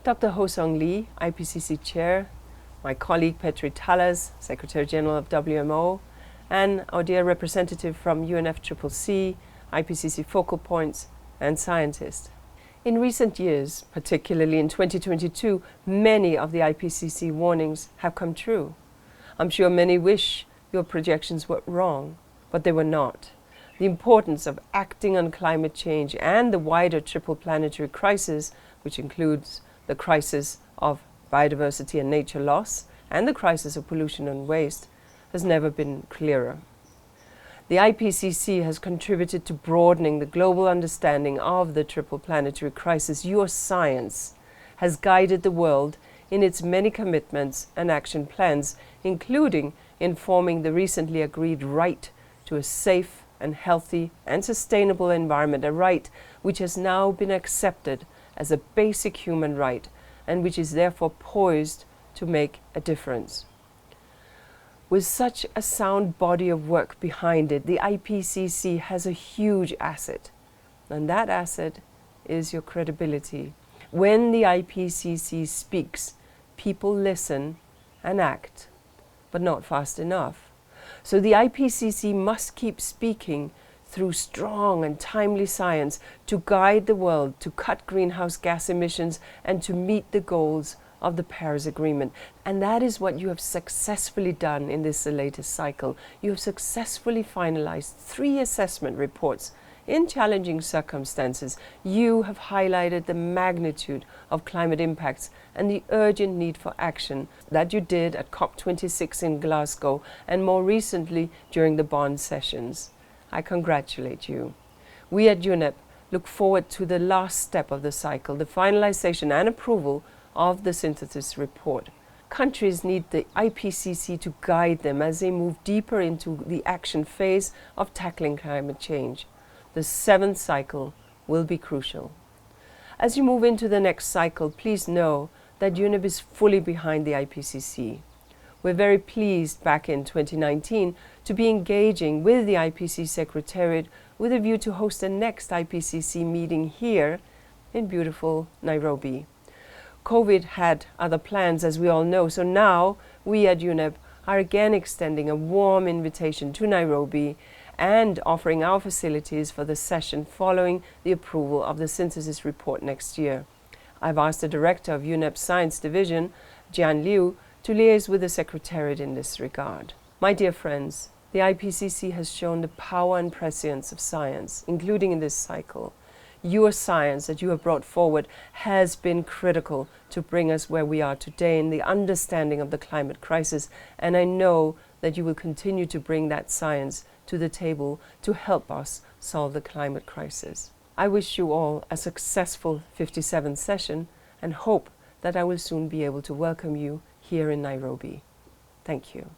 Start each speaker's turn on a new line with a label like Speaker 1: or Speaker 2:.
Speaker 1: Dr. Ho-Sung Lee, IPCC Chair, my colleague Petri Talas, Secretary General of WMO, and our dear representative from UNFCCC, IPCC focal points, and scientists. In recent years, particularly in 2022, many of the IPCC warnings have come true. I'm sure many wish your projections were wrong, but they were not. The importance of acting on climate change and the wider triple planetary crisis, which includes the crisis of biodiversity and nature loss and the crisis of pollution and waste, has never been clearer. The IPCC has contributed to broadening the global understanding of the triple planetary crisis. Your science has guided the world in its many commitments and action plans, including informing the recently agreed right to a safe and healthy and sustainable environment, a right which has now been accepted as a basic human right and which is therefore poised to make a difference. With such a sound body of work behind it, the IPCC has a huge asset, and that asset is your credibility. When the IPCC speaks, people listen and act, but not fast enough. So the IPCC must keep speaking through strong and timely science to guide the world to cut greenhouse gas emissions and to meet the goals of the Paris Agreement. And that is what you have successfully done in this latest cycle. You have successfully finalized 3 assessment reports in challenging circumstances. You have highlighted the magnitude of climate impacts and the urgent need for action that you did at COP26 in Glasgow and more recently during the Bonn sessions. I congratulate you. We at UNEP look forward to the last step of the cycle, the finalization and approval of the synthesis report. Countries need the IPCC to guide them as they move deeper into the action phase of tackling climate change. The 7th cycle will be crucial. As you move into the next cycle, please know that UNEP is fully behind the IPCC. We're very pleased back in 2019 to be engaging with the IPCC Secretariat with a view to host the next IPCC meeting here in beautiful Nairobi. COVID had other plans, as we all know, so now we at UNEP are again extending a warm invitation to Nairobi and offering our facilities for the session following the approval of the synthesis report next year. I've asked the director of UNEP's Science Division, Jian Liu, to liaise with the Secretariat in this regard. My dear friends, the IPCC has shown the power and prescience of science, including in this cycle. Your science that you have brought forward has been critical to bring us where we are today in the understanding of the climate crisis, and I know that you will continue to bring that science to the table to help us solve the climate crisis. I wish you all a successful 57th session and hope that I will soon be able to welcome you here in Nairobi. Thank you.